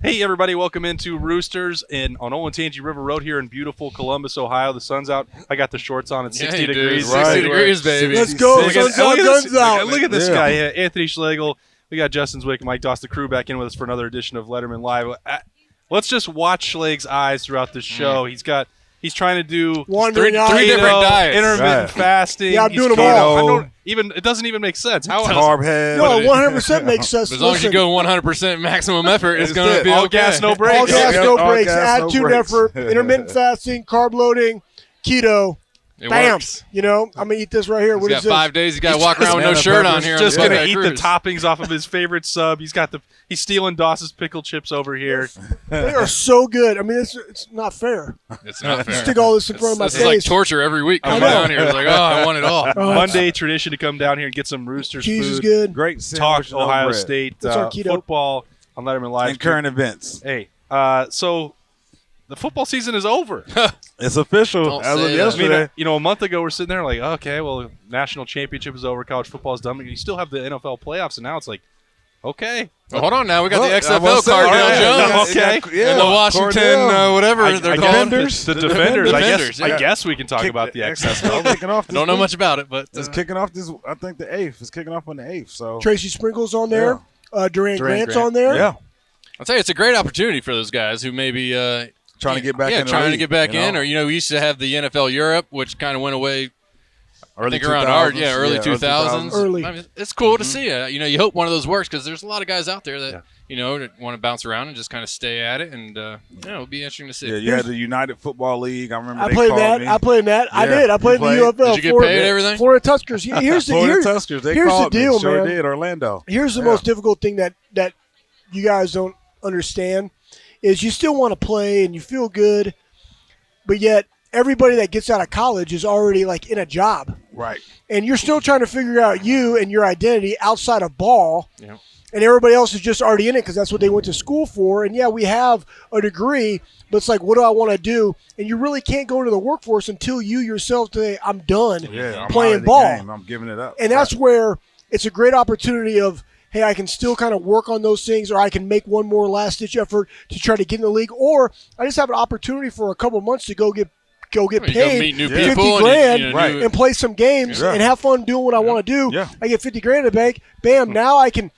Hey, everybody. Welcome into Roosters on Olentangy River Road here in beautiful Columbus, Ohio. The sun's out. I got the shorts on. It's 60 degrees. 60 degrees, baby. Let's go. Sun's out, guns out. Look at this guy, Anthony Schlegel. We got Justin Zwick and Mike Dotson, the crew, back in with us for another edition of Lettermen Live. Let's just watch Schleg's eyes throughout the show. He's trying to do three different diets. Intermittent fasting. Yeah, I'm doing them all. It doesn't even make sense. How Carb head. No, 100% makes sense. As long as you go 100% maximum effort, it's going to be all okay. gas, no brakes. All gas, no All breaks. gas, no Attitude, breaks. effort, intermittent fasting, carb loading, keto. It Bam. works. You know, I'm going to eat this right here. He's What got is this? 5 days. He's got to walk around with no shirt on here. Just on going to the eat cruise. the toppings off of his favorite sub. He's stealing Dawson's pickle chips over here. They are so good. I mean, it's not fair. It's not fair. Stick all this in front of my It's face. like torture every week coming I know. down here. It's like, I want it all. Monday tradition to come down here and get some Roosters Cheese food. is good. Great Talk sandwich, no Ohio bread. State That's our keto. football on Lettermen Live. And current events. Hey, so the football season is over. It's official Don't as say of that. yesterday. A month ago we're sitting there like, okay, well, national championship is over, college football is done. But you still have the NFL playoffs, and now it's like, okay. Well, hold on now. We got the I XFL was saying, Cordell Jones. Okay. And the Washington, Cordell. whatever they're called. Defenders. The defenders. Defenders, I yeah. guess we can talk about the XFL. Kicking off I this don't know week. much about it, but It's kicking off this. I think the 8th. It's kicking off on the 8th. So Tracy Sprinkle's on there. Durant Grant's on there. Yeah, I'll tell you, it's a great opportunity for those guys who maybe trying to get back. in the trying to league, get back you know? in, or we used to have the NFL Europe, which kind of went away. Early I think around 2000s. early 2000s. Early. I mean, it's cool to see it. You hope one of those works because there's a lot of guys out there that that want to bounce around and just kind of stay at it, and it'll be interesting to see. Yeah, you had the United Football League. I remember I they played called that. me. I played that. I Yeah, did. I played you in the played? UFL. Did you get Florida, paid and everything? Florida Tuskers. Here's the Florida here's, Tuskers. They here's the called deal, me. Sure man. did. Orlando. Here's the most difficult thing that you guys don't understand is you still want to play and you feel good, but yet everybody that gets out of college is already like in a job. Right. And you're still trying to figure out you and your identity outside of ball. Yeah. And everybody else is just already in it because that's what they went to school for. And, yeah, we have a degree, but it's like, what do I want to do? And you really can't go into the workforce until you yourself say, I'm done Yeah, I'm playing out of the ball. game. I'm giving it up. And that's where it's a great opportunity of, hey, I can still kind of work on those things, or I can make one more last-ditch effort to try to get in the league, or I just have an opportunity for a couple months to go get paid meet new 50 people grand and and play some games and have fun doing what I want to do. Yeah. I get 50 grand in the bank. Bam! Now I can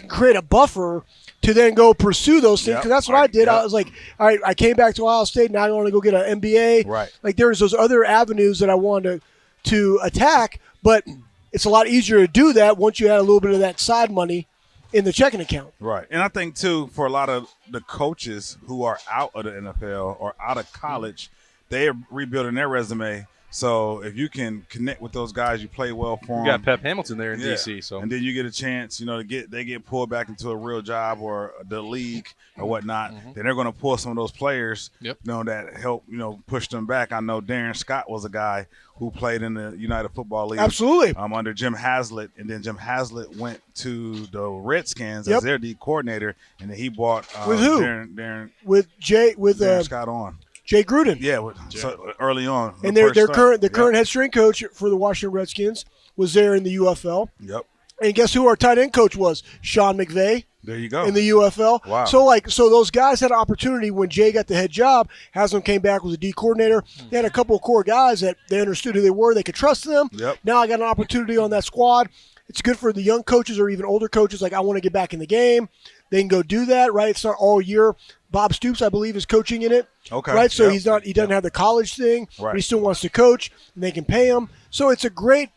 create a buffer to then go pursue those things, because that's what I did. I was like, all right, I came back to Ohio State. Now I want to go get an MBA. Right. Like there's those other avenues that I wanted to attack, but it's a lot easier to do that once you had a little bit of that side money in the checking account. Right. And I think, too, for a lot of the coaches who are out of the NFL or out of college, they're rebuilding their resume. So if you can connect with those guys, you play well for them. You got Pep Hamilton there in D.C. So and then you get a chance, to get pulled back into a real job or the league or whatnot. Then they're going to pull some of those players, that help, push them back. I know Darren Scott was a guy who played in the United Football League. Absolutely. Under Jim Haslett, and then Jim Haslett went to the Redskins as their D coordinator, and then he brought with who? Darren Scott on. Jay Gruden. Yeah, so early on. And their current head strength coach for the Washington Redskins was there in the UFL. Yep. And guess who our tight end coach was? Sean McVay. There you go. In the UFL. Wow. So those guys had an opportunity when Jay got the head job. Haslam came back, was a D coordinator. They had a couple of core guys that they understood who they were. They could trust them. Yep. Now I got an opportunity on that squad. It's good for the young coaches or even older coaches. Like, I want to get back in the game. They can go do that, right? It's not all year. Bob Stoops, I believe, is coaching in it. Okay. Right? So Yep. he doesn't have the college thing, Right. but he still wants to coach, and they can pay him. So it's a great,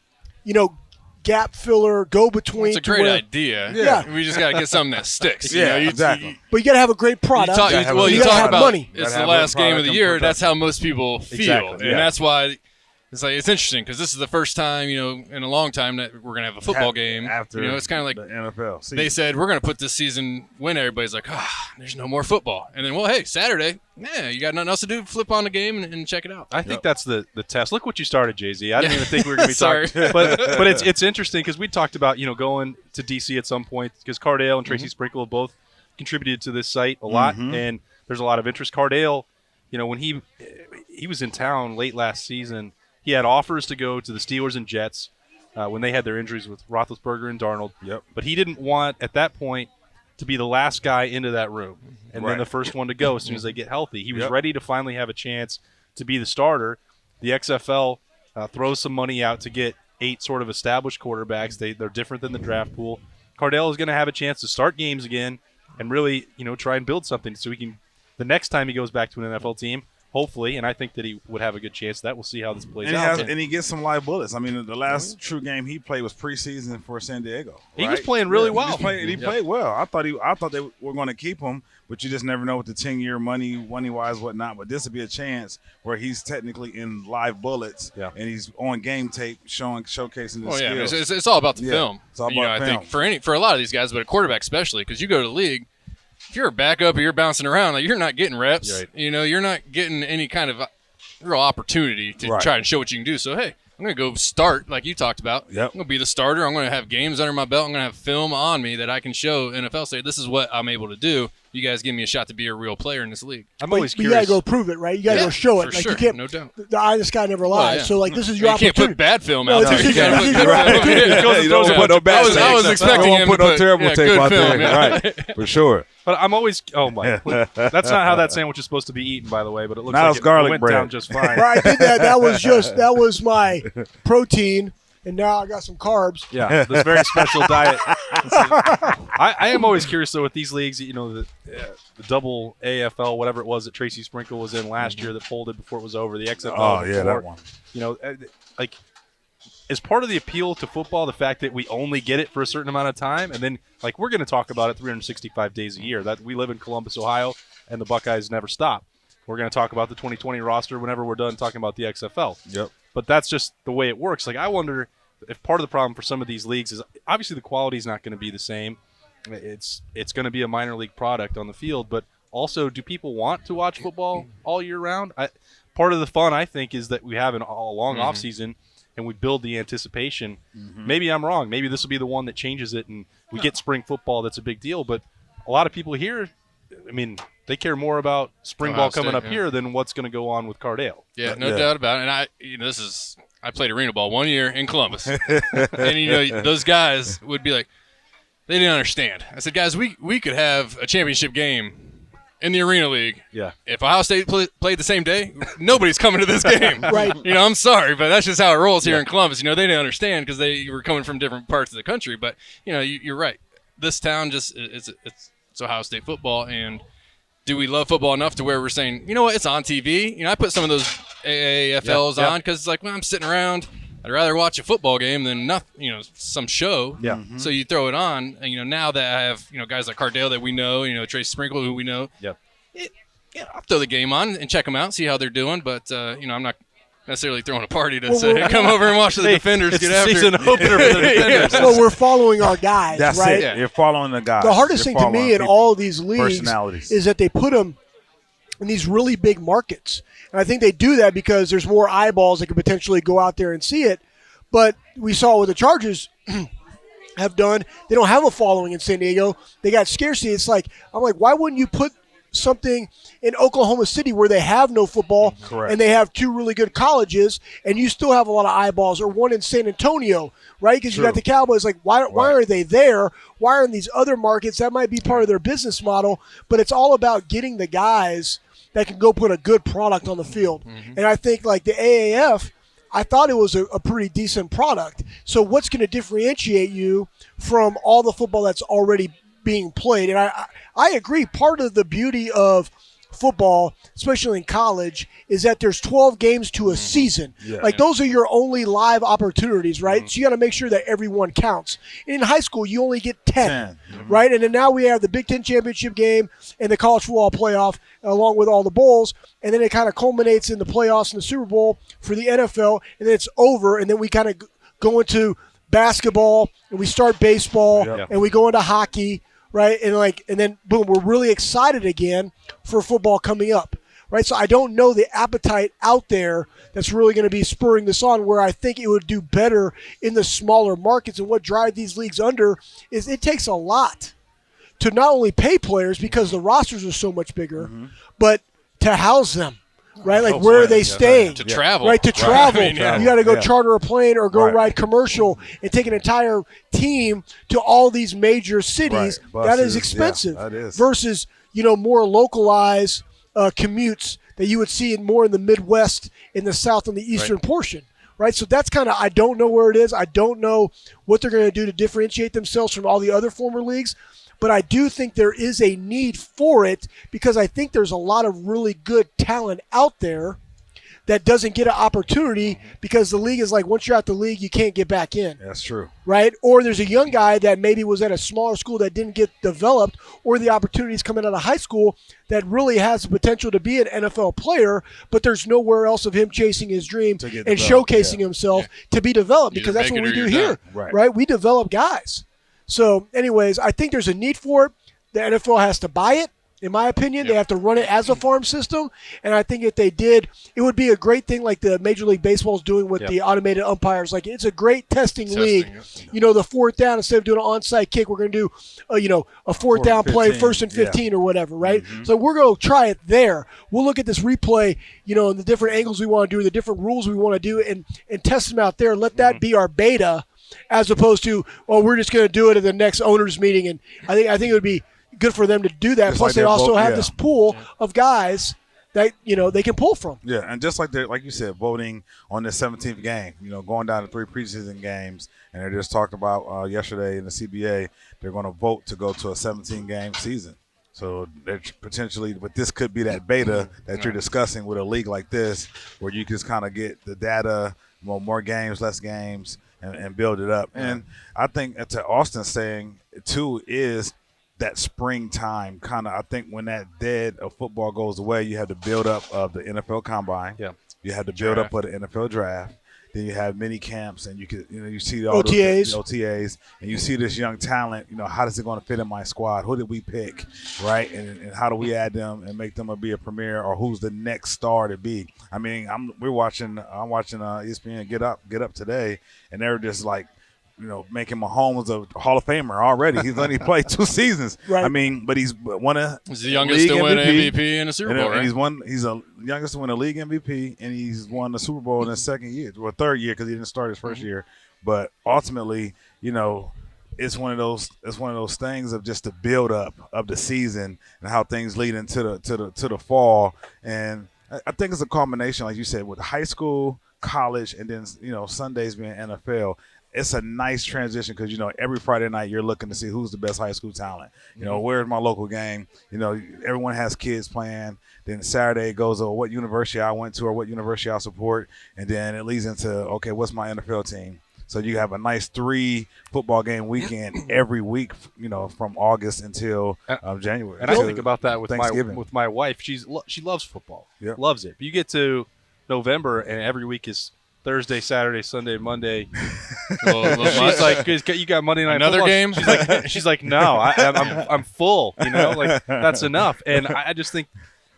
gap filler, go between. It's a great idea. Yeah. We just got to get something that sticks. Exactly. But you got to have a great product. You gotta talk have about money. it's Gotta the have last a game of product the and year. product. That's how most people feel, Exactly, and that's why it's interesting because this is the first time in a long time that we're gonna have a football game. After it's kind of like the NFL season. they said we're gonna put this season when everybody's like, there's no more football, and then hey, Saturday, you got nothing else to do, flip on the game and check it out. I think that's the test. Look what you started, Jay-Z. I didn't even think we were going to be Sorry. talking. But it's interesting because we talked about, going to D.C. at some point because Kordell and Tracy Sprinkle have both contributed to this site a lot, and there's a lot of interest. Kordell, when he was in town late last season, he had offers to go to the Steelers and Jets when they had their injuries with Roethlisberger and Darnold. Yep. But he didn't want, at that point, to be the last guy into that room and then the first one to go as soon as they get healthy. He was ready to finally have a chance to be the starter. The XFL throws some money out to get 8 sort of established quarterbacks. They're different than the draft pool. Kordell is going to have a chance to start games again and really, try and build something so he can, the next time he goes back to an NFL team, hopefully, and I think that he would have a good chance of that. We'll see how this plays out. And he gets some live bullets. I mean, the last true game he played was preseason for San Diego. Right? He was playing really well. He played well. I thought they were going to keep him, but you just never know with the 10-year money-wise, whatnot. But this would be a chance where he's technically in live bullets, and he's on game tape showcasing his skills. It's all about the film. It's all about film. I think for a lot of these guys, but a quarterback especially, because you go to the league, if you're a backup or you're bouncing around, like, you're not getting reps. Right. You're not getting any kind of real opportunity to try and show what you can do. So, hey, I'm going to go start, like you talked about. Yep. I'm going to be the starter. I'm going to have games under my belt. I'm going to have film on me that I can show NFL, say, this is what I'm able to do. You guys give me a shot to be a real player in this league. I'm always curious. You got to go prove it, right? You got to go show it. For like, sure. you can't, No doubt. The eye of the sky never lies. So, like, this is your opportunity. You can't put bad film out there. You don't put no bad tape. I was expecting him to put no terrible tape out there. Right, for sure. But I'm always – oh, my. That's not how that sandwich is supposed to be eaten, by the way, but it looks now like it's garlic went bread. down just fine. Right, I did that. That was my protein, and now I got some carbs. Yeah, this very special diet. I am always curious, though, with these leagues, the double AFL, whatever it was that Tracy Sprinkle was in last year that folded before it was over, the XFL. Oh, yeah, that one. Like, is part of the appeal to football the fact that we only get it for a certain amount of time? And then, like, we're going to talk about it 365 days a year. That we live in Columbus, Ohio, and the Buckeyes never stop. We're going to talk about the 2020 roster whenever we're done talking about the XFL. Yep. But that's just the way it works. Like, I wonder if part of the problem for some of these leagues is obviously the quality is not going to be the same. It's going to be a minor league product on the field, but also, do people want to watch football all year round? Part of the fun, I think, is that we have a long off season and we build the anticipation. Maybe I'm wrong. Maybe this will be the one that changes it and we get spring football. That's a big deal. But a lot of people here, I mean, they care more about spring ball coming up here than what's going to go on with Kordell. Yeah, no doubt about it. And I played arena ball 1 year in Columbus, and those guys would be like, they didn't understand. I said, guys, we could have a championship game in the Arena League. Yeah. If Ohio State played the same day, nobody's coming to this game. Right. I'm sorry, but that's just how it rolls here in Columbus. They didn't understand because they were coming from different parts of the country. But you're right. This town it's Ohio State football, and do we love football enough to where we're saying, you know what, it's on TV. I put some of those AAFLs on because it's like, well, I'm sitting around. I'd rather watch a football game than nothing, some show. Yeah. So you throw it on, and now that I have guys like Kordell that we know, Tracy Sprinkle who we know. Yep. I'll throw the game on and check them out, see how they're doing. But I'm not necessarily throwing a party to say, hey, come over and watch the defenders it's get the after. Season opener for the defenders. Well, we're following our guys, That's right? it. Yeah. You're following the guys. The hardest thing to me in all of these leagues is that they put them in these really big markets. And I think they do that because there's more eyeballs that could potentially go out there and see it. But we saw what the Chargers have done. They don't have a following in San Diego. They got scarcity. I'm like, why wouldn't you put something in Oklahoma City where they have no football and they have 2 really good colleges and you still have a lot of eyeballs, or one in San Antonio, right? Because you got the Cowboys. Like, why are they there? Why are in these other markets? That might be part of their business model, but it's all about getting the guys that can go put a good product on the field. And I think, like, the AAF, I thought it was a pretty decent product. So what's going to differentiate you from all the football that's already being played? And I agree. Part of the beauty of football, especially in college, is that there's 12 games to a season. Those are your only live opportunities, right? So you got to make sure that everyone counts. In high school, you only get 10. Right? And then now we have the Big Ten championship game and the college football playoff along with all the bowls. And then it kind of culminates in the playoffs and the Super Bowl for the NFL. And then it's over. And then we kind of go into basketball and we start baseball and we go into hockey. Right, and then boom, we're really excited again for football coming up. Right, so I don't know the appetite out there that's really going to be spurring this on. Where I think it would do better in the smaller markets, and what drive these leagues under is it takes a lot to not only pay players because the rosters are so much bigger, but to house them. right? Like, where are they staying? To travel. Right, to travel. I mean, You got to go charter a plane or go ride commercial and take an entire team to all these major cities. Right. That is Buses, expensive. that is. Versus, more localized commutes that you would see more in the Midwest, in the South, and the Eastern portion. Right, so that's kind of, I don't know where it is. I don't know what they're going to do to differentiate themselves from all the other former leagues, but I do think there is a need for it because I think there's a lot of really good talent out there that doesn't get an opportunity because the league is like, once you're out the league, you can't get back in. That's true. Right? Or there's a young guy that maybe was at a smaller school that didn't get developed, or the opportunities coming out of high school that really has the potential to be an NFL player, but there's nowhere else of him chasing his dream and showcasing himself to be developed because that's what we do here. Right? We develop guys. So, anyways, I think there's a need for it. The NFL has to buy it. In my opinion, they have to run it as a farm system, and I think if they did, it would be a great thing like the Major League Baseball is doing with the automated umpires. Like, it's a great testing league. The fourth down, instead of doing an onside kick, we're going to do, a fourth down play, 1st and 15 or whatever, right? So we're going to try it there. We'll look at this replay, and the different angles we want to do, the different rules we want to do, and test them out there. Let that be our beta, as opposed to, we're just going to do it at the next owners meeting. And I think it would be good for them to do that. Plus, they also have this pool of guys that they can pull from. Yeah, and just like you said, voting on the 17th game, going down to 3 preseason games, and they just talked about yesterday in the CBA, they're going to vote to go to a 17-game season. So they're potentially, but this could be that beta that you're discussing with a league like this, where you just kind of get the data, more games, less games, and build it up. And I think to Austin's saying too is that springtime kind of, I think when that dead of football goes away, you have the build up of the NFL Combine. Yeah. You have the build up of the NFL Draft. Then you have mini camps, and you see all OTAs. The OTAs, and you see this young talent. How is it going to fit in my squad? Who did we pick, right? And how do we add them and make them be a premier, or who's the next star to be? I mean, I'm watching ESPN Get Up today, and they're just like, making Mahomes a Hall of Famer already. He's only played 2 seasons. Right. I mean, but he's He's the youngest to win MVP in a Super Bowl, right? He's the youngest to win a league MVP, and he's won the Super Bowl in his second year, or third year, because he didn't start his first year. But ultimately, it's one of those things of just the build up of the season and how things lead into the fall. And I think it's a combination, like you said, with high school, college, and then Sundays being NFL. It's a nice transition because, every Friday night you're looking to see who's the best high school talent. Where's my local game? Everyone has kids playing. Then Saturday goes, what university I went to or what university I support. And then it leads into, okay, what's my NFL team? So you have a nice 3 football game weekend every week, from August until January. And I think about that with my wife. She loves football, loves it. But you get to November and every week is Thursday, Saturday, Sunday, Monday. She's like, "You got Monday night another football?" game?" She's like, "No, I'm full. Like that's enough." And I just think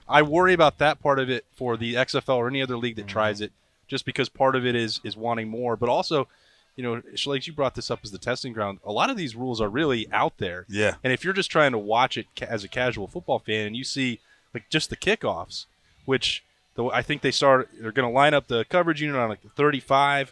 I worry about that part of it for the XFL or any other league that tries it, just because part of it is wanting more, but also, Schlegel, you brought this up as the testing ground. A lot of these rules are really out there. Yeah. And if you're just trying to watch it as a casual football fan, and you see like just the kickoffs, which I think they're going to line up the coverage unit on like the 35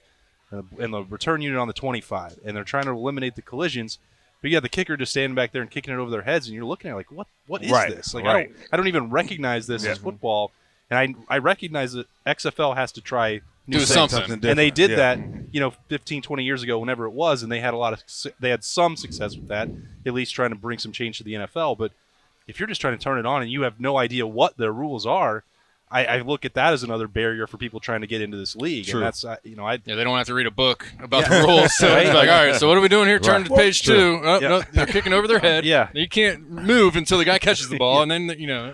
and the return unit on the 25, and they're trying to eliminate the collisions. But you got the kicker just standing back there and kicking it over their heads, and you're looking at it like, what is this? Like I don't even recognize this as football, and I recognize that XFL has to try do something, and they did that 15, 20 years ago, whenever it was, and they had some success with that, at least trying to bring some change to the NFL. But if you're just trying to turn it on and you have no idea what their rules are, I look at that as another barrier for people trying to get into this league. True. And that's they don't have to read a book about the rules. So it's like, all right, so what are we doing here? Turn to page 2. No, they're kicking over their head. You can't move until the guy catches the ball, and then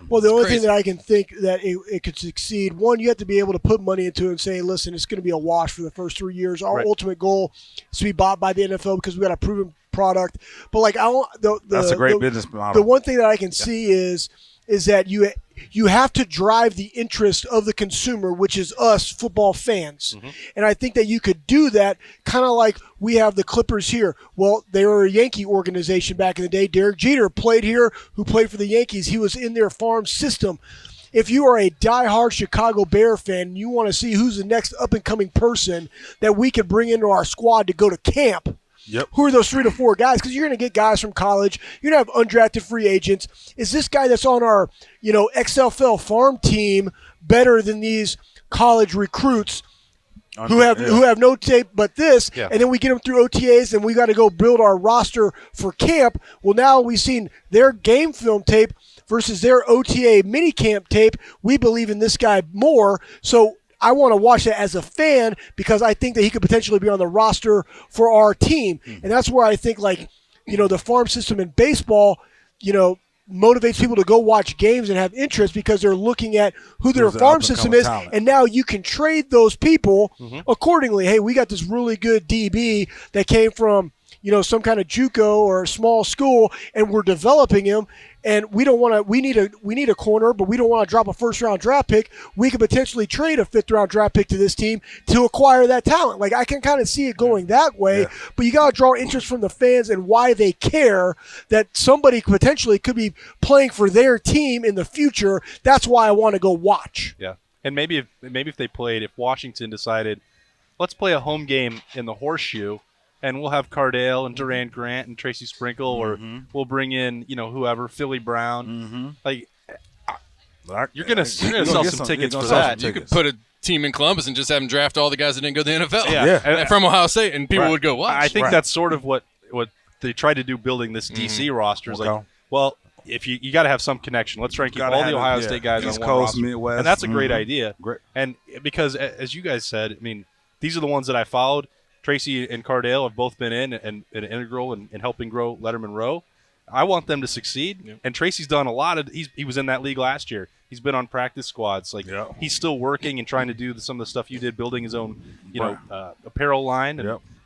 Well, the only thing that I can think that it could succeed, one, you have to be able to put money into it and say, listen, it's going to be a wash for the first 3 years. Our ultimate goal is to be bought by the NFL because we got a proven product. But like that's a great business model. The one thing that I can see is that you have to drive the interest of the consumer, which is us football fans. Mm-hmm. And I think that you could do that kind of like we have the Clippers here. Well, they were a Yankee organization back in the day. Derek Jeter played here, who played for the Yankees. He was in their farm system. if you are a diehard Chicago Bear fan and you want to see who's the next up-and-coming person that we could bring into our squad to go to camp, who are those 3 to 4 guys? Because you're going to get guys from college. You're going to have undrafted free agents. Is this guy that's on our, XFL farm team better than these college recruits who have no tape but this? Yeah. And then we get them through OTAs and we got to go build our roster for camp. Well, now we've seen their game film tape versus their OTA minicamp tape. We believe in this guy more. So I want to watch that as a fan because I think that he could potentially be on the roster for our team. And that's where I think, the farm system in baseball, motivates people to go watch games and have interest because they're looking at who their farm system is. Talent. And now you can trade those people accordingly. Hey, we got this really good DB that came from, some kind of JUCO or a small school, and we're developing him. And we don't want to. We need a corner, but we don't want to drop a first-round draft pick. We could potentially trade a fifth-round draft pick to this team to acquire that talent. I can kind of see it going that way, but you got to draw interest from the fans and why they care that somebody potentially could be playing for their team in the future. That's why I want to go watch. Yeah, and maybe if Washington decided, let's play a home game in the Horseshoe. And we'll have Kordell and Durant Grant and Tracy Sprinkle, or we'll bring in, whoever, Philly Brown. You're gonna sell some tickets for that. You could put a team in Columbus and just have them draft all the guys that didn't go to the NFL. Yeah. From Ohio State, and people would go watch. I think that's sort of what they tried to do building this DC roster. Is if you got to have some connection. Let's try and keep all the Ohio State guys East on one Coast, roster. Midwest. And that's a great idea. Great. And because, as you guys said, these are the ones that I followed. Tracy and Kordell have both been in and integral in helping grow Lettermen Row. I want them to succeed. Yep. And Tracy's done a lot of. He was in that league last year. He's been on practice squads. He's still working and trying to do some of the stuff you did, building his own, apparel line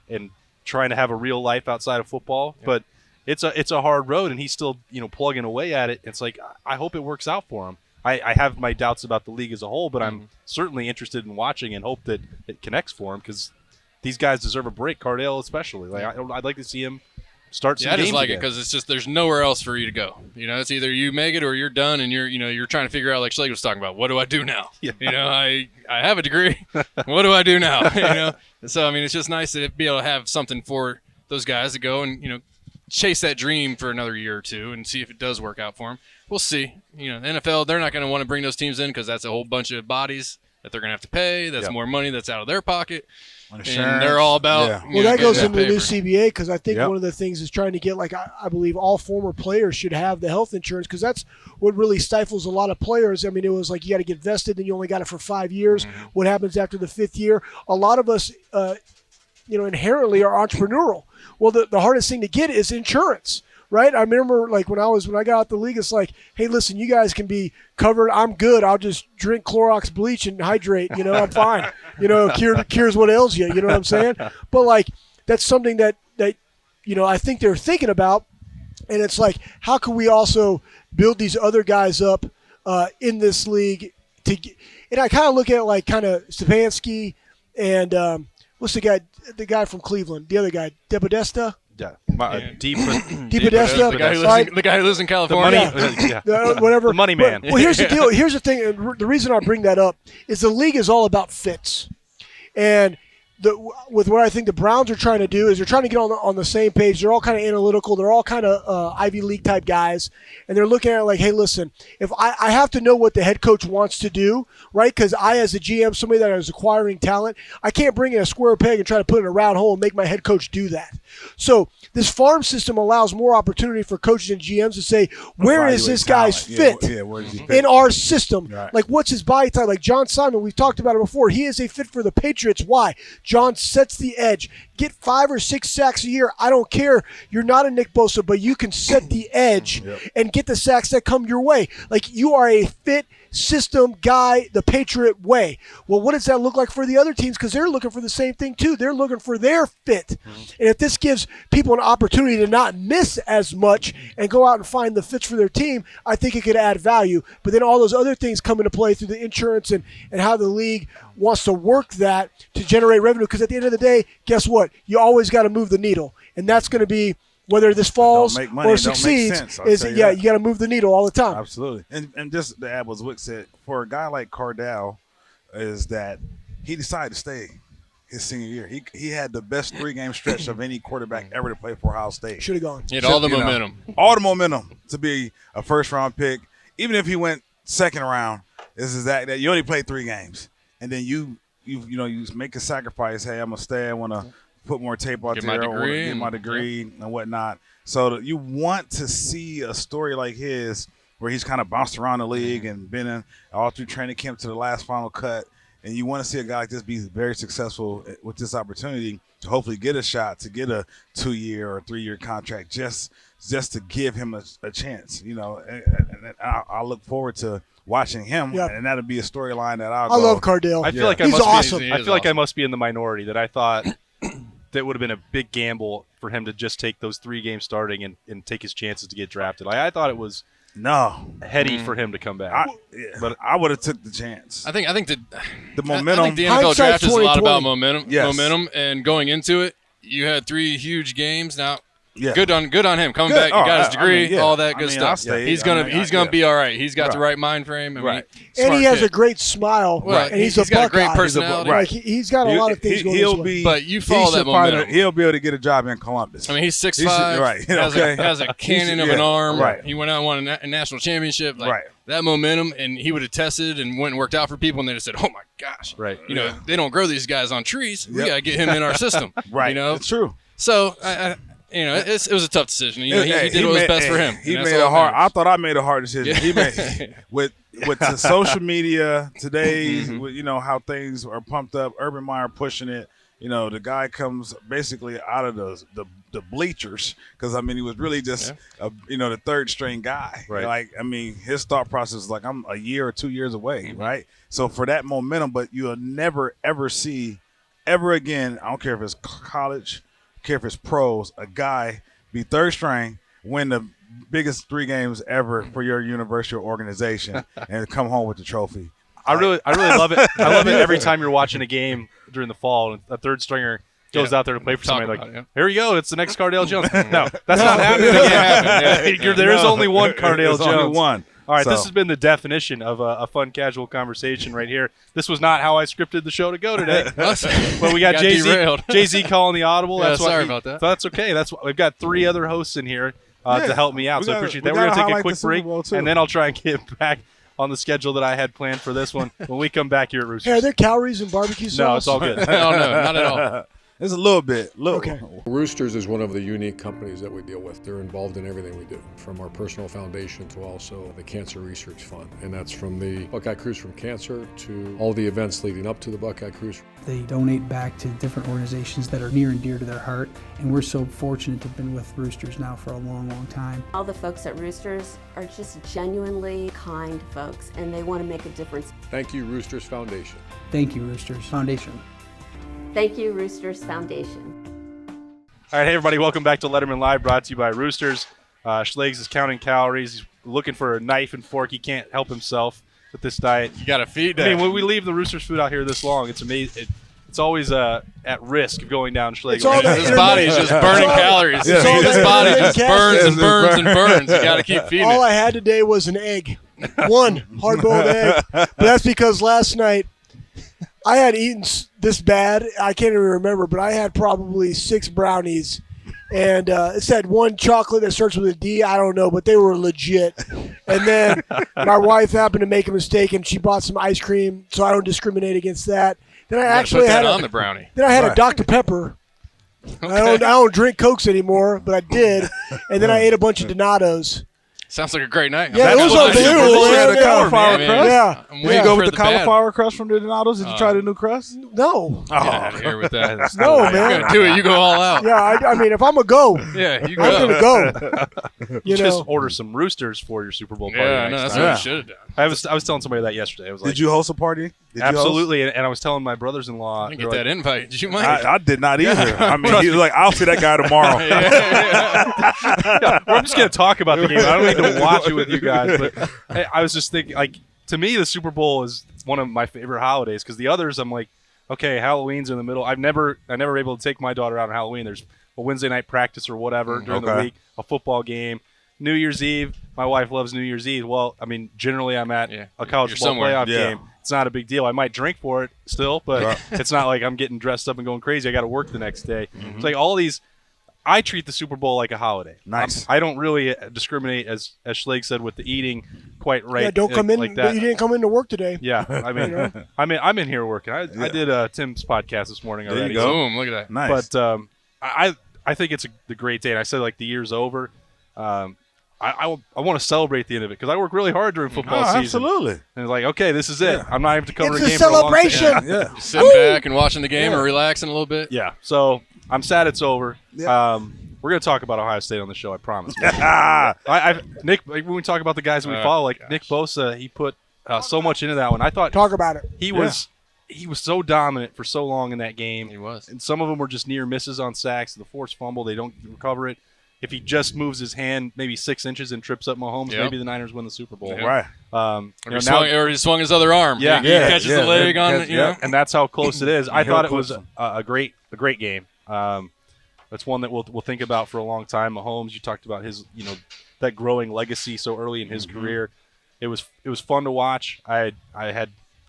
and trying to have a real life outside of football. Yep. But it's a hard road, and he's still plugging away at it. It's I hope it works out for him. I have my doubts about the league as a whole, but I'm certainly interested in watching and hope that it connects for him because these guys deserve a break, Kordell especially. I'd like to see him start some games. I just like again. it because it's just there's nowhere else for you to go. It's either you make it or you're done, and you're trying to figure out, like Schlegel was talking about, what do I do now? Yeah. I have a degree. What do I do now? So it's just nice to be able to have something for those guys to go and chase that dream for another year or two and see if it does work out for them. We'll see. The NFL, they're not going to want to bring those teams in because that's a whole bunch of bodies that they're going to have to pay. That's more money that's out of their pocket. And they're all about well, that goes into the new CBA because I think one of the things is trying to get, I believe all former players should have the health insurance because that's what really stifles a lot of players. It was you got to get vested and you only got it for 5 years. What happens after the 5th year? A lot of us, inherently are entrepreneurial. Well, the hardest thing to get is insurance. Right? I remember when I got out the league, it's hey, listen, you guys can be covered. I'm good. I'll just drink Clorox bleach and hydrate. I'm fine. Cures what ails you. You know what I'm saying? But that's something that I think they're thinking about. And it's how can we also build these other guys up in this league and I kind of look at it kind of Stefanski and what's the guy from Cleveland, the other guy, DePodesta? Yeah. DePodesta, the guy who lives in California. Whatever. The money man. Well, here's the deal. Here's the thing. The reason I bring that up is the league is all about fits. And with what I think the Browns are trying to do is they're trying to get on the same page. They're all kind of analytical. They're all kind of Ivy League type guys. And they're looking at it hey, listen, if I have to know what the head coach wants to do, right? Because I, as a GM, somebody that is acquiring talent, I can't bring in a square peg and try to put it in a round hole and make my head coach do that. So this farm system allows more opportunity for coaches and GMs to say, where is this guy's fit in our system? Right. What's his body type? John Simon, we've talked about it before. He is a fit for the Patriots. Why? John sets the edge. Get 5 or 6 sacks a year. I don't care. You're not a Nick Bosa, but you can set the edge and get the sacks that come your way. You are a fit system guy the Patriot way. Well, what does that look like for the other teams? Because they're looking for the same thing too. They're looking for their fit. And if this gives people an opportunity to not miss as much and go out and find the fits for their team, I think it could add value. But then all those other things come into play through the insurance and how the league wants to work that to generate revenue. Because at the end of the day, guess what? You always got to move the needle. And that's going to be whether this falls make money, or it don't make succeeds, sense, I'll is tell you yeah, that. you got to move the needle all the time. Absolutely. And just to add what Zwick said, for a guy like Kordell, is that he decided to stay his senior year. He had the best 3-game stretch of any quarterback ever to play for Ohio State. Should have gone. He had all the momentum. All the momentum to be a first-round pick. Even if he went second round, is that you only played 3 games. And then you make a sacrifice. Hey, I'm going to stay. I want to put more tape out there. I want to get my degree and whatnot. So you want to see a story like his where he's kind of bounced around the league and been in all through training camp to the last final cut. And you want to see a guy like this be very successful with this opportunity to hopefully get a shot to get a 2-year or 3-year contract just to give him a chance. And I look forward to watching him, and that'll be a storyline that I love Kordell. I feel like he's awesome. I feel like I must be in the minority that I thought that would have been a big gamble for him to just take those 3 games starting and take his chances to get drafted. I thought it was heady for him to come back. But I would have took the chance. I think the momentum. I think the NFL draft is a lot about 2020. momentum. Yes. Momentum, and going into it, you had 3 huge games. Now, Yeah. good on him coming back. He got his degree, all that good stuff. He's gonna be all right. He's got the right mind frame. Right. And he has a great smile. Right. And he's got a great Buckeye. personality. Like, he's got a lot of things going He'll his way. be. But you follow that momentum. He'll be able to get a job in Columbus. I mean, he's 6'5", right. has a cannon of an arm. Right. He went out and won a national championship. Right. That momentum, and he would have tested and went and worked out for people, and they just said, "Oh my gosh!" Right. They don't grow these guys on trees. We gotta get him in our system. Right. It's true. So it was a tough decision. He did what was best for him. He made a hard. I thought I made a hard decision. He made with the social media today. With, how things are pumped up. Urban Meyer pushing it. The guy comes basically out of the bleachers because he was really just the third string guy. Right. His thought process is like I'm a year or 2 years away. Right. So for that momentum, but you'll never ever see ever again. I don't care if it's college. Care if it's pros, a guy be third string, win the biggest 3 games ever for your university or organization, and come home with the trophy. I really love it. I love it every time you're watching a game during the fall and a third stringer goes out there to play for somebody. Here we go. It's the next Kordell Jones. No, that's not happening. There is only one Kordell Jones. Only one. All right, this has been the definition of a fun, casual conversation right here. This was not how I scripted the show to go today. But we got Jay-Z calling the audible. Sorry about that. So that's okay. We've got 3 other hosts in here to help me out, so I appreciate that. We're going to take a quick break, and then I'll try and get back on the schedule that I had planned for this one when we come back here at Roosters. Hey, are there calories in barbecue sauce? No, it's all good. No, not at all. It's a little bit. Okay. Roosters is one of the unique companies that we deal with. They're involved in everything we do, from our personal foundation to also the Cancer Research Fund. And that's from the Buckeye Cruise from Cancer to all the events leading up to the Buckeye Cruise. They donate back to different organizations that are near and dear to their heart. And we're so fortunate to have been with Roosters now for a long, long time. All the folks at Roosters are just genuinely kind folks, and they want to make a difference. Thank you, Roosters Foundation. Thank you, Roosters Foundation. Thank you, Roosters Foundation. All right, hey, everybody. Welcome back to Lettermen Live, brought to you by Roosters. Schlegel is counting calories. He's looking for a knife and fork. He can't help himself with this diet. You got to feed that. I mean, when we leave the Roosters food out here this long, it's amazing. It's always at risk of going down Schlegel. His body is just burning calories. His body just burns and burns and burns. You got to keep feeding All it. I had today was an egg. One hard-boiled egg. But that's because last night I had eaten this bad. I can't even remember, but I had probably 6 brownies. And it said one chocolate that starts with a D. I don't know, but they were legit. And then my wife happened to make a mistake, and she bought some ice cream, so I don't discriminate against that. Then I actually had on the brownie. Then I had a Dr. Pepper. Okay. I don't drink Cokes anymore, but I did. And then I ate a bunch of Donatos. Sounds like a great night. Yeah, it was unbelievable. You had a cauliflower crust? Yeah. Did you go with the cauliflower crust from the Donatos? Did you try the new crust? No. Get out of here with that. No, You're man. gonna do it. You go all out. Yeah, I mean, if I'm a go, Yeah, you I'm go. going to go. You Just know. order some Roosters for your Super Bowl party. Yeah, no, next that's time. what you should have done. I was telling somebody that yesterday. I was like, Did you host a party? Did you host? absolutely, and I was telling my brothers-in-law. I didn't they're get like, that invite. Did you, Mike? I did not either. I mean, he was like, I'll see that guy tomorrow. I'm just going to talk about the game. I don't need to watch it with you guys. But hey, I was just thinking, like, to me, the Super Bowl is one of my favorite holidays because the others, I'm like, okay, Halloween's in the middle. I never able to take my daughter out on Halloween. There's Wednesday night practice or whatever during the week, a football game. New Year's Eve, my wife loves New Year's Eve. Well, I mean, generally I'm at a college football playoff game. It's not a big deal. I might drink for it still, but it's not like I'm getting dressed up and going crazy. I got to work the next day. It's like all these – I treat the Super Bowl like a holiday. Nice. I don't really discriminate, as Schlegel said, with the eating quite right. Yeah, don't come in like that. You didn't come into work today. Yeah, I mean, I'm in here working. I did Tim's podcast this morning already. There you go. Boom, look at that. Nice. But I think it's the great day. And I said, like, the year's over. I want to celebrate the end of it because I work really hard during football season. Absolutely. And it's like, okay, this is it. I'm not even to cover It's a a game for a long time. celebration. Yeah. Just sitting back and watching the game or relaxing a little bit. Yeah. So I'm sad it's over. Yeah. We're going to talk about Ohio State on the show, I promise. Nick, when we talk about the guys that we follow, like Nick Bosa, he put so much into that one. I thought Talk about it. he was so dominant for so long in that game. He was. And some of them were just near misses on sacks. The forced fumble, they don't recover it. If he just moves his hand maybe 6 inches and trips up Mahomes, maybe the Niners win the Super Bowl. Right. Or he swung his other arm. Yeah. He catches the leg on. And that's how close it is. I thought it was a great game. That's one that we'll think about for a long time. Mahomes, you talked about his, that growing legacy so early in his career. It was fun to watch. I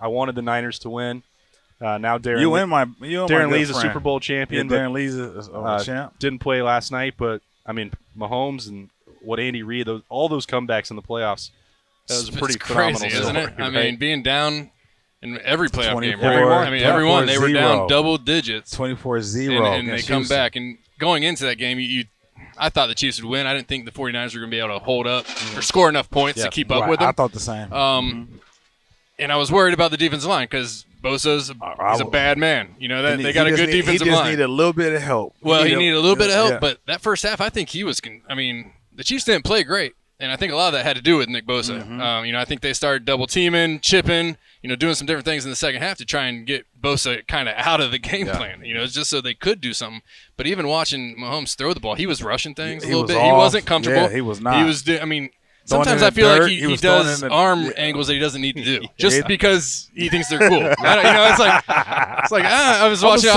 wanted the Niners to win. Now Darren Lee's a Super Bowl champion. Darren Lee's a champ. Didn't play last night, but I mean Mahomes and what Andy Reid, all those comebacks in the playoffs. That was a pretty phenomenal crazy, isn't it? story, I mean, being down in every playoff game. 24, I mean, everyone they were down 24-0. double digits, 24-0, and they come back. And going into that game, I thought the Chiefs would win. I didn't think the 49ers were going to be able to hold up or score enough points to keep up with them. I thought the same. And I was worried about the defensive line because Bosa's he's a bad man. They got a good defensive line. He just needed a little bit of help. Well, he needed a little bit of help, but that first half, I think he was. The Chiefs didn't play great, and I think a lot of that had to do with Nick Bosa. I think they started double teaming, chipping, doing some different things in the second half to try and get Bosa kind of out of the game plan. It's just so they could do something. But even watching Mahomes throw the ball, he was rushing things a little bit. He wasn't comfortable. Yeah, he was not. He was. Sometimes I feel like he does arm angles that he doesn't need to do, just because he thinks they're cool. I was watching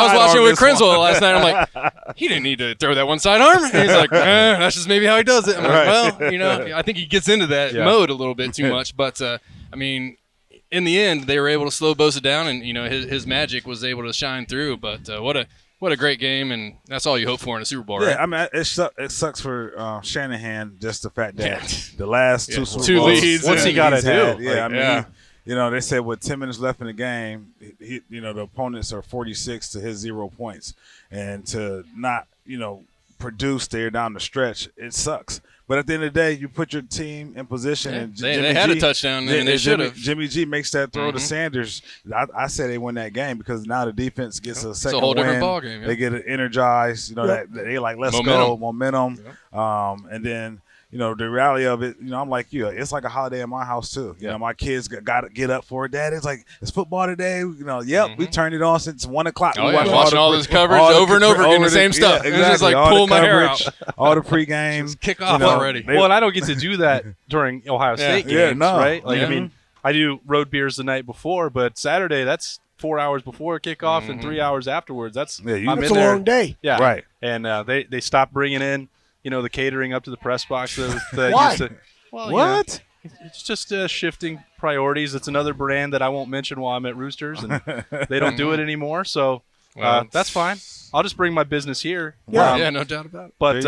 with Crenzel last night. I'm like, he didn't need to throw that one side arm. And he's like, that's just maybe how he does it. I'm like, I think he gets into that mode a little bit too much. But in the end, they were able to slow Bosa down, and his magic was able to shine through. But what a great game, and that's all you hope for in a Super Bowl, right? Yeah, I mean, it sucks for Shanahan, just the fact that the last two Super Two Bowls, leads, what's he got to do? Yeah, they said with 10 minutes left in the game, the opponents are 46 to his 0 points, and to not, produce there down the stretch, it sucks. But at the end of the day, you put your team in position, and they had a touchdown, and they should have. Jimmy G makes that throw to Sanders. I say they win that game because now the defense gets a second it's a whole win. Different ball game, They get it energized. That they like, let's go, momentum. And then the reality of it, I'm like you. It's like a holiday in my house too. My kids got to get up for it. Dad, it's like it's football today. We turned it on since 1 o'clock. Oh, watching all this coverage over and over again, the same stuff. Exactly. It's just like pull my hair out. All the pregame. Kick off already. Well, and I don't get to do that during Ohio State games, right? Like, I mean, I do road beers the night before, but Saturday, that's 4 hours before kickoff and 3 hours afterwards. That's I'm that's in a there. long day. Yeah, right. And they stopped bringing in, the catering up to the press box. Why? What? It's just shifting priorities. It's another brand that I won't mention while I'm at Roosters, and they don't do it anymore. So that's fine. I'll just bring my business here. Yeah, no doubt about it. But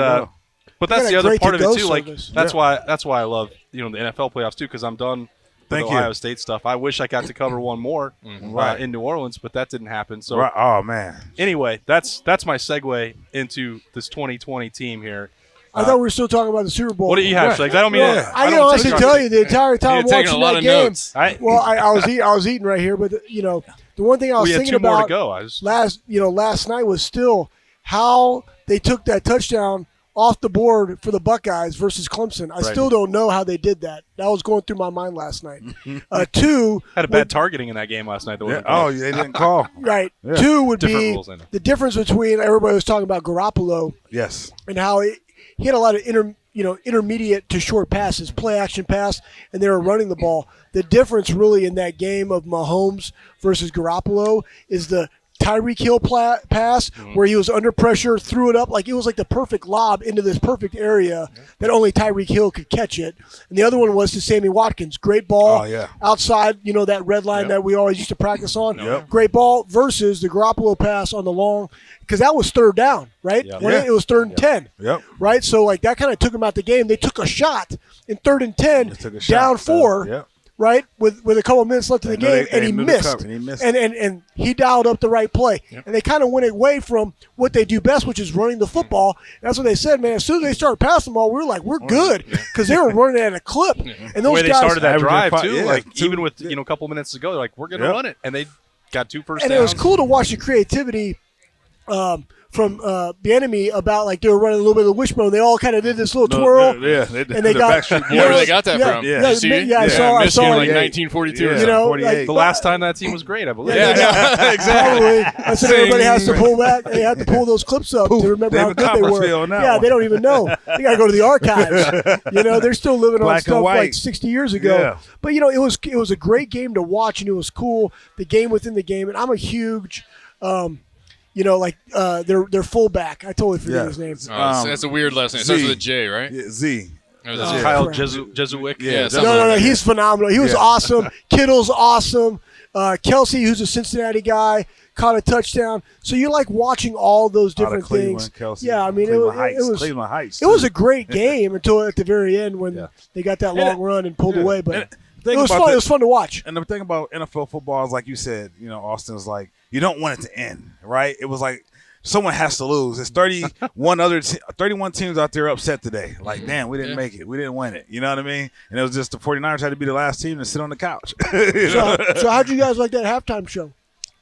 that's the other part of it too. Like that's why I love the NFL playoffs too, because I'm done with Ohio State stuff. I wish I got to cover one more in New Orleans, but that didn't happen. So oh man. Anyway, that's my segue into this 2020 team here. I thought we were still talking about the Super Bowl. What do you have, Schlegel? I don't mean I can honestly tell you the entire time watching that game. Notes. I was eating right here, but the one thing I was thinking about last night was still how they took that touchdown off the board for the Buckeyes versus Clemson. I still don't know how they did that. That was going through my mind last night. Two, had a bad targeting in that game last night. They didn't call. Right. Yeah. Two would Different be rules, I know. the difference between everybody was talking about Garoppolo. Yes. And how he had a lot of intermediate to short passes, play action pass, and they were running the ball. The difference really in that game of Mahomes versus Garoppolo is the Tyreek Hill pass where he was under pressure, threw it up like it was like the perfect lob into this perfect area that only Tyreek Hill could catch it. And the other one was to Sammy Watkins. Great ball outside, that red line that we always used to practice on. Great ball versus the Garoppolo pass on the long, because that was third down, right? It was third and 10, right? So, like, that kind of took him out the game. They took a shot in 3rd and 10, down 4, right, with a couple of minutes left in the game, and he missed. And he dialed up the right play. And they kind of went away from what they do best, which is running the football. And that's what they said, man. As soon as they started passing the ball, we were like, we're good, because they were running at a clip. And those the way they guys started that drive, too, even with, a couple minutes ago, they're like, we're going to run it. And they got 2 first downs. And it was cool to watch the creativity from the enemy about, like, they were running a little bit of the wishbone. They all kind of did this little twirl. And they got where they got that from. I saw Michigan, it. like 1942 or something. The last time that team was great, I believe. Exactly. I said everybody has to pull back. They have to pull those clips up to remember how good they were. They don't even know. They got to go to the archives. They're still living on stuff like 60 years ago. But, it was a great game to watch, and it was cool, the game within the game. And I'm a huge their fullback. I totally forget his name. That's a weird last name. It starts with a J, right? Yeah, Z. Kyle Jesuick. No, he's phenomenal. He was awesome. Kittle's awesome. Kelsey, who's a Cincinnati guy, caught a touchdown. So you like watching all those different things. Kelsey. Yeah, I mean, Cleveland Heights. It was a great game until at the very end when they got that long run and pulled away. But it was fun. It was fun to watch. And the thing about NFL football is, like you said, Austin, is like, you don't want it to end, right? It was like someone has to lose. There's 31 teams out there upset today. Like, damn, we didn't make it. We didn't win it. You know what I mean? And it was just the 49ers had to be the last team to sit on the couch. So how'd you guys like that halftime show?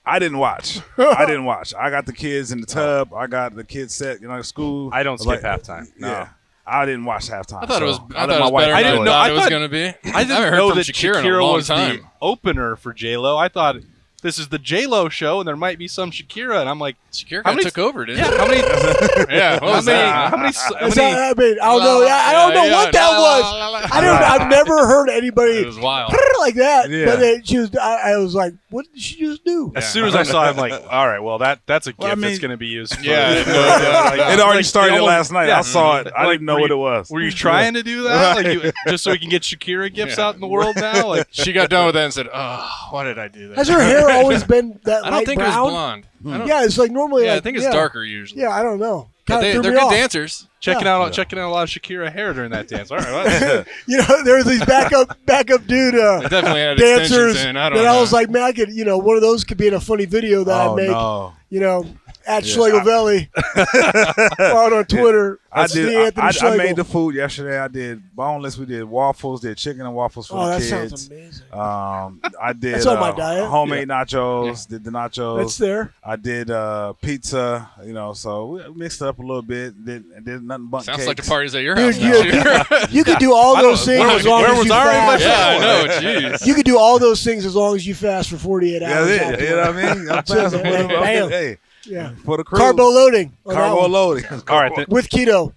I didn't watch. I got the kids in the tub. I got the kids set, school. I don't skip halftime. No. Yeah. I didn't watch halftime. I thought it was better than I it was going to be. I didn't know that Shakira was the opener for J-Lo. I thought this is the J-Lo show, and there might be some Shakira, and I'm like, Shakira took over, didn't she? How many? What was that? I don't know. I don't know what that was. I've never heard anybody. It was wild. Like that. Yeah. But I was like, what did she just do? As soon as I saw it, I'm like, all right, well, that's a gift that's going to be used. It already started last night. I saw it. I didn't know what it was. Were you trying to do that? Just so we can get Shakira gifts out in the world now? Like, she got done with that and said, oh, why did I do that? Has her hair always been that light brown? I don't think it was blonde. It's like normally. I think it's darker usually. Yeah, I don't know. They're good dancers. Checking out a lot of Shakira hair during that dance. All right, there was these backup dude definitely had dancers in. I was like, man, I could, one of those could be in a funny video that I'd make. At Schlegel Valley, out on Twitter. I made the food yesterday. I did boneless. We did waffles. Did chicken and waffles for the kids. Oh, that sounds amazing. I did That's on my diet. Homemade nachos. Did the nachos. That's there. I did pizza. So we mixed it up a little bit. Did nothing but sounds cakes. like the parties at your house. You could do all those things as long as you fast. Yeah, I know. Jeez. You could do all those things as long as you fast for 48 hours. Yeah, you know what I mean? I'm fasting. Hey. Yeah, for the cruise. Carbo loading. All right, with keto,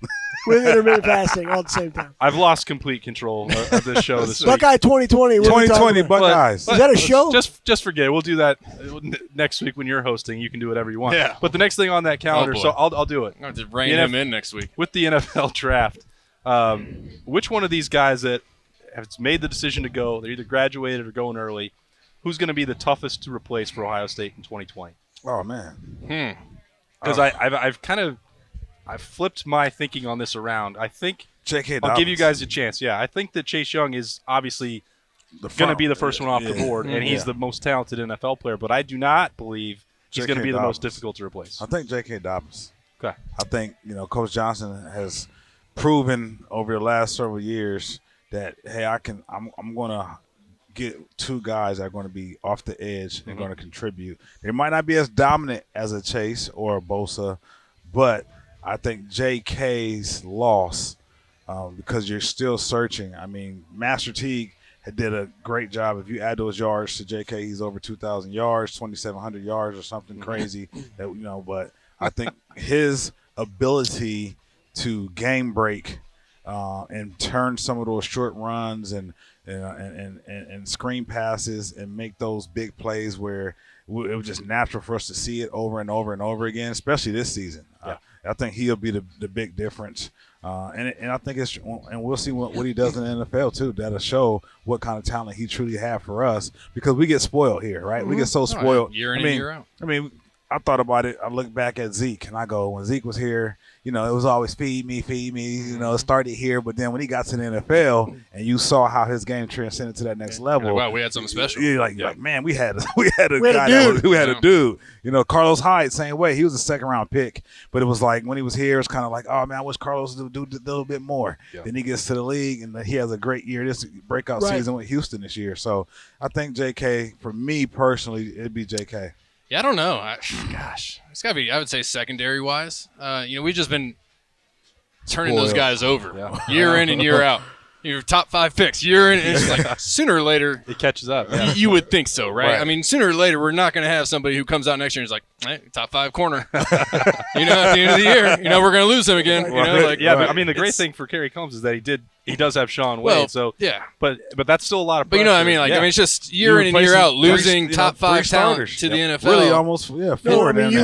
with intermittent fasting, all at the same time. I've lost complete control of this show this week. Buckeye 2020. 2020 Buckeyes. Is that a show? Just forget it. We'll do that next week when you're hosting. You can do whatever you want. Yeah. But the next thing on that calendar, so I'll do it. I'm going to rein him in next week with the NFL draft. Which one of these guys that has made the decision to go, they're either graduated or going early, who's going to be the toughest to replace for Ohio State in 2020? Oh man, because I've flipped my thinking on this around. I think J.K. I'll give you guys a chance. Yeah, I think that Chase Young is obviously going to be the first one off the board, and he's the most talented NFL player. But I do not believe he's going to be the most difficult to replace. I think J.K. Dobbins. Okay. I think Coach Johnson has proven over the last several years that I'm going to get two guys that are going to be off the edge and going to contribute. They might not be as dominant as a Chase or a Bosa, but I think J.K.'s loss because you're still searching. I mean, Master Teague did a great job. If you add those yards to J.K., he's over 2,000 yards, 2,700 yards or something crazy. But I think his ability to game break and turn some of those short runs and screen passes and make those big plays where it was just natural for us to see it over and over and over again, especially this season. I think he'll be the big difference. And I think and we'll see what he does in the NFL too. That'll show what kind of talent he truly have for us, because we get spoiled here, right? We get so spoiled. Year in and year out. I mean, I thought about it. I look back at Zeke and I go, when Zeke was here, it was always feed me. It started here, but then when he got to the NFL and you saw how his game transcended to that next level. Wow, we had something special. You're like, man, we had a dude. Carlos Hyde, same way. He was a second-round pick, but it was like when he was here, it's kind of like, oh man, I wish Carlos would do a little bit more. Yeah. Then he gets to the league and he has a great year, this breakout season with Houston this year. So I think JK, for me personally, it'd be JK. Yeah, I don't know. It's got to be, I would say, secondary-wise. We've just been turning those guys over year in and year out. Your top 5 picks, year in, and it's like sooner or later it catches up. You would think so, right? I mean, sooner or later we're not going to have somebody who comes out next year and is like, hey, top 5 corner. At the end of the year, we're going to lose him again. But I mean, the great thing for Kerry Combs is that he does have Sean Wade. But that's still a lot of pressure. But I mean, it's just year in and year out losing top 5 talent to the NFL. Really, almost 4.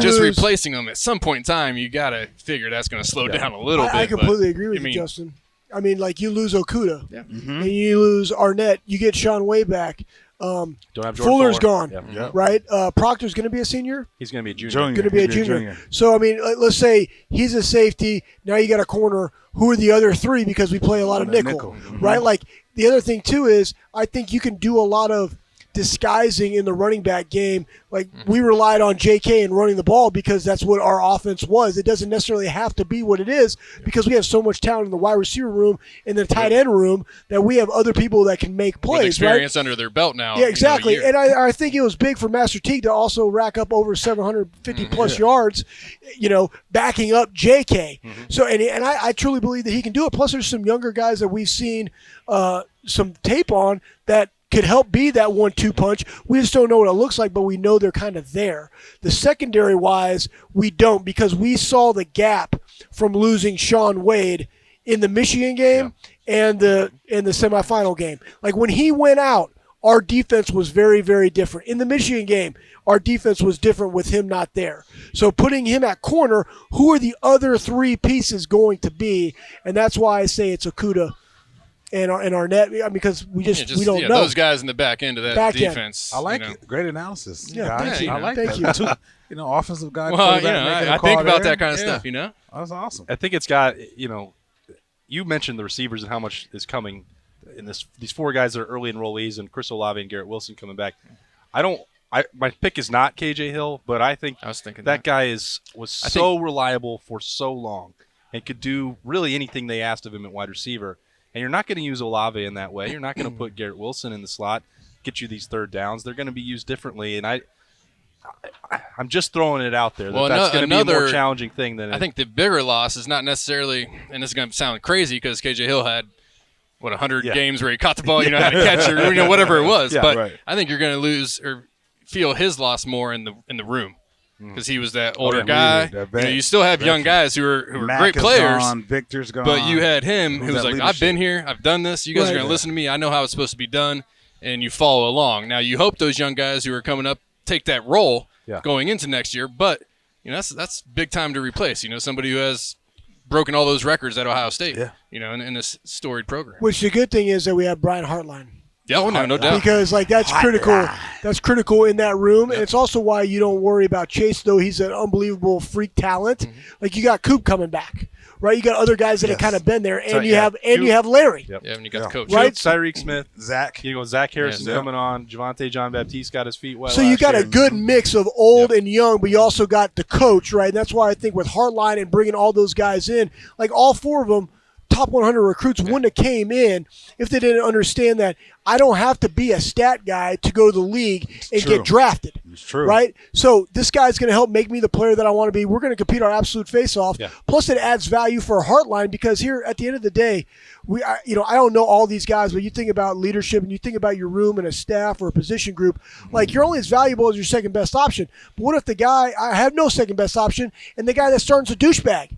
Just replacing them at some point in time. You got to figure that's going to slow down a little bit. I completely agree with you, Justin. I mean, like, you lose Okudah, and you lose Arnett. You get Sean Way back. Don't have Fuller's gone, right? Proctor's going to be a senior. He's going to be a junior. Going to be a junior. So, I mean, let's say he's a safety. Now you got a corner. Who are the other 3? Because we play a lot of nickel, right? Like, the other thing, too, is I think you can do a lot of disguising in the running back game. Like, we relied on JK and running the ball because that's what our offense was. It doesn't necessarily have to be what it is because we have so much talent in the wide receiver room and the tight end room that we have other people that can make plays. With experience under their belt now. Yeah, exactly. And I think it was big for Master Teague to also rack up over 750 plus yards, backing up JK. So, and I truly believe that he can do it. Plus, there's some younger guys that we've seen some tape on that could help be that 1-2 punch. We just don't know what it looks like, but we know they're kind of there. The secondary-wise, we don't, because we saw the gap from losing Sean Wade in the Michigan game and the semifinal game. Like, when he went out, our defense was very, very different. In the Michigan game, our defense was different with him not there. So putting him at corner, who are the other 3 pieces going to be? And that's why I say it's Okudah and Arnett, because we don't know. Those guys in the back end of that defense. I like it. Great analysis. Yeah, thank you. I like thank that. you. Offensive guy. Well, I think about that kind of stuff, That's awesome. I think it's got, you mentioned the receivers and how much is coming in these 4 guys that are early enrollees and Chris Olave and Garrett Wilson coming back. My pick is not KJ Hill, but I was thinking that guy was so reliable for so long and could do really anything they asked of him at wide receiver. And you're not going to use Olave in that way. You're not going to put Garrett Wilson in the slot, get you these third downs. They're going to be used differently. And I'm just throwing it out there that's going to be a more challenging thing than I think the bigger loss is not necessarily, and this is going to sound crazy because KJ Hill had 100 games where he caught the ball, had to catch or whatever it was. But I think you're going to lose or feel his loss more in the room. Because he was that older guy. You still have young guys who are great players. Victor's gone. But you had him who was like, I've been here. I've done this. You guys are going to listen to me. I know how it's supposed to be done. And you follow along. Now, you hope those young guys who are coming up take that role going into next year. But that's big time to replace. Somebody who has broken all those records at Ohio State, in this storied program. Which the good thing is that we have Brian Hartline. Yeah, no doubt. Because that's critical. That's critical in that room, and it's also why you don't worry about Chase, though he's an unbelievable freak talent. Like, you got Coop coming back, right? You got other guys that have kind of been there, and you have Larry. Yep. Yeah, and you got the coach, right? Tyreek Smith, Zach. Zach Harrison coming on. Javonte John Baptiste got his feet wet. So you got a good mix of old and young, but you also got the coach, right? And that's why I think with Hartline and bringing all those guys in, like all 4 of them. Top 100 recruits wouldn't have came in if they didn't understand that I don't have to be a stat guy to go to the league and get drafted. It's true. Right? So this guy's going to help make me the player that I want to be. We're going to compete our absolute face-off. Yeah. Plus, it adds value for Hartline because here, at the end of the day, I don't know all these guys, but you think about leadership and you think about your room and a staff or a position group. Like, you're only as valuable as your second best option. But what if I have no second best option, and the guy that starts a douchebag?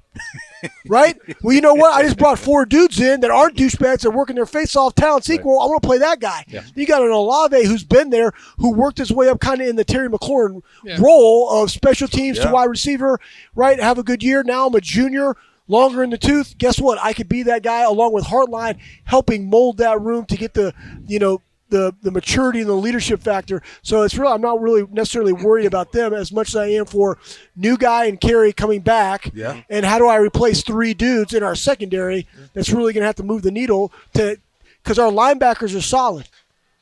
Right? Well, you know what? I just brought 4 dudes in that aren't douchebags. They're working their face off, talent's equal. I want to play that guy. Yeah. You got an Olave who's been there, who worked his way up kind of in the Terry McLaurin role of special teams to wide receiver, right? Have a good year. Now I'm a junior, longer in the tooth. Guess what? I could be that guy along with Hartline, helping mold that room to get the maturity and the leadership factor. So I'm not really necessarily worried about them as much as I am for new guy and Carey coming back. Yeah. And how do I replace 3 dudes in our secondary that's really going to have to move the needle because our linebackers are solid.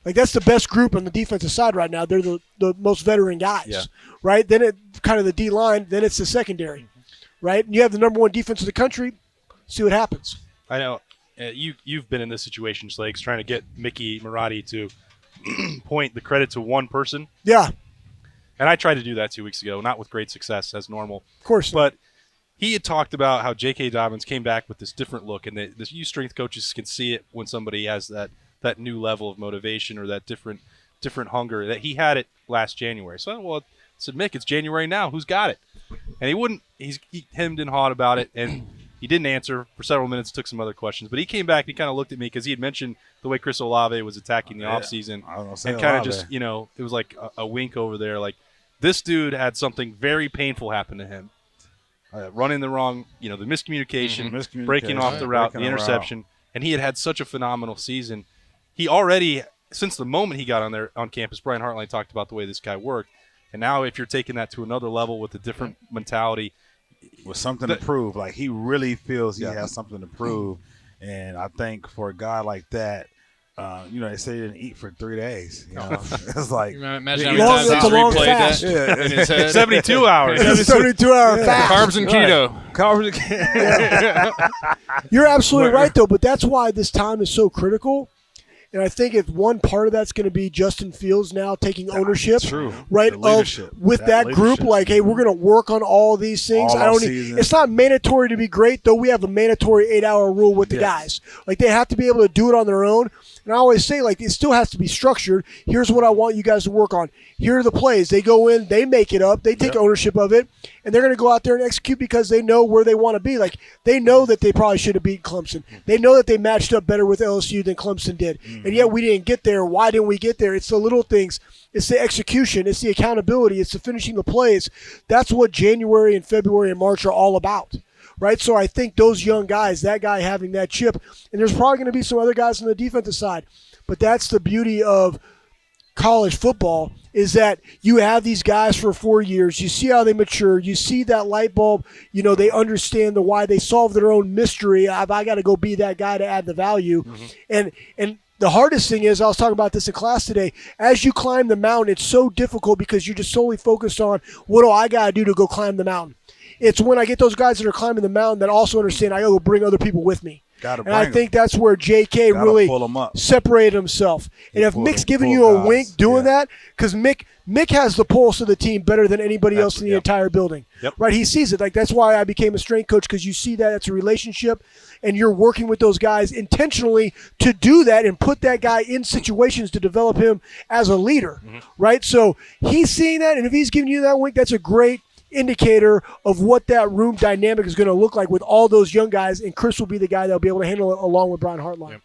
Like, that's the best group on the defensive side right now. They're the most veteran guys, right? Then it kind of the D-line, then it's the secondary, right? And you have the number 1 defense in the country. See what happens. I know. You've been in this situation, Schlegel, trying to get Mickey Marotti to point the credit to one person. Yeah. And I tried to do that 2 weeks ago, not with great success, as normal. Of course. But he had talked about how J.K. Dobbins came back with this different look, and the youth strength coaches can see it when somebody has that new level of motivation or that different hunger, that he had it last January. So I said, Mick, it's January now. Who's got it? And he hemmed and hawed about it, and he didn't answer for several minutes, took some other questions. But he came back and he kind of looked at me because he had mentioned the way Chris Olave was attacking the offseason. And kind of just, it was like a wink over there. Like, this dude had something very painful happen to him. Running the wrong, the miscommunication, breaking off the route, the interception. And he had such a phenomenal season. He already, since the moment he got on campus, Brian Hartline talked about the way this guy worked. And now if you're taking that to another level with a different mentality, with something to prove, like, he really feels he has something to prove. And I think for a guy like that, they say he didn't eat for 3 days. It's like, imagine how many times he's replayed fast. That in his head. 72 hours. 72-hour fast. Carbs and keto. Carbs and keto. You're absolutely right, though. But that's why this time is so critical. And I think if one part of that's going to be Justin Fields now taking ownership, right, with that group, like, hey, we're going to work on all these things. It's not mandatory to be great, though. We have a mandatory 8-hour rule with the guys. Like, they have to be able to do it on their own. And I always say, like, it still has to be structured. Here's what I want you guys to work on. Here are the plays. They go in, they make it up, they take ownership of it, and they're going to go out there and execute because they know where they want to be. Like, they know that they probably should have beaten Clemson. They know that they matched up better with LSU than Clemson did. And yet we didn't get there. Why didn't we get there? It's the little things. It's the execution. It's the accountability. It's the finishing the plays. That's what January and February and March are all about. Right? So I think those young guys, that guy having that chip, and there's probably going to be some other guys on the defensive side, but that's the beauty of college football, is that you have these guys for 4 years. You see how they mature. You see that light bulb. They understand the why. They solve their own mystery. I got to go be that guy to add the value. And the hardest thing is, I was talking about this in class today, as you climb the mountain, it's so difficult because you're just solely focused on what do I got to do to go climb the mountain. It's when I get those guys that are climbing the mountain that also understand I got to go bring other people with me. And I think that's where J.K. really separated himself. And if Mick's giving you a wink doing that, because Mick has the pulse of the team better than anybody else in the entire building. Right? He sees it. Like, that's why I became a strength coach, because you see that it's a relationship, and you're working with those guys intentionally to do that and put that guy in situations to develop him as a leader. Right? So he's seeing that, and if he's giving you that wink, that's a great indicator of what that room dynamic is going to look like with all those young guys, and Chris will be the guy that will be able to handle it along with Brian Hartline.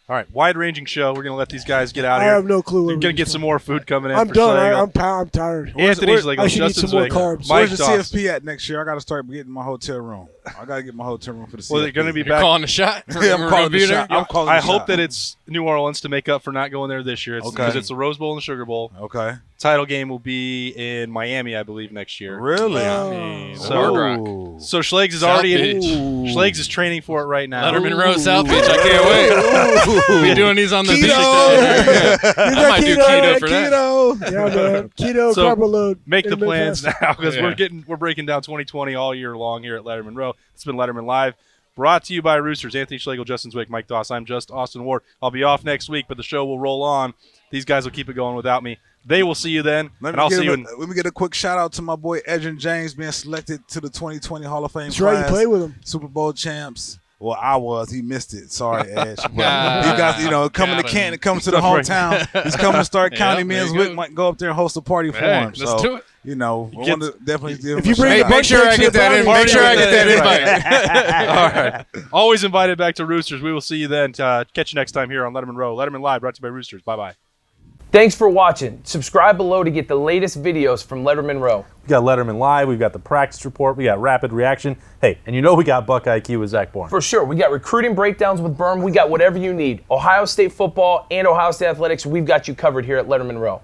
All right, wide-ranging show. We're going to let these guys get out of here. I have no clue. You're going to get some more food coming in. I'm done. I'm tired. Anthony Schlegel, I should eat some more carbs. Where's the CFP at next year? I got to start getting my hotel room. I got to get my hotel room for the CFP. Well, they're going to be You're back. calling the shot? Yeah, I'm calling the shot. I hope that it's New Orleans to make up for not going there this year. Because it's the Rose Bowl and the Sugar Bowl. Okay. Title game will be in Miami, I believe, next year. Really? So Schlegel is already in. Schlegel is training for it right now. Lettermen Row, South Beach. I can't wait. We'll be doing these on the beach. I might do keto for that. Yeah, man. Keto, carb load. Make the plans now, because we're breaking down 2020 all year long here at Lettermen Row. It's been Lettermen Live. Brought to you by Roosters. Anthony Schlegel, Justin Zwick, Mike Dotson. I'm just Austin Ward. I'll be off next week, but the show will roll on. These guys will keep it going without me. They will see you then, and I'll see you. Let me get a quick shout-out to my boy Edrin James being selected to the 2020 Hall of Fame class. That's right, you play with him. Super Bowl champs. Well, I was. He missed it. Sorry, Edge. But he got, coming to Canton, coming to the hometown. He's coming to Stark County. Me and Zwick might go up there and host a party for him. Let's do it. We want to definitely give him if you a bring shout a Make sure I get that in. Make sure I get that invite. All right. Always invited back to Roosters. We will see you then. Catch you next time here on Lettermen Row. Lettermen Live, brought to you by Roosters. Bye-bye. Thanks for watching. Subscribe below to get the latest videos from Lettermen Row. We got Letterman Live, we've got the practice report, we got rapid reaction. Hey, and we got Buck IQ with Zach Bourne. For sure. We got recruiting breakdowns with Berm. We got whatever you need. Ohio State football and Ohio State athletics, we've got you covered here at Lettermen Row.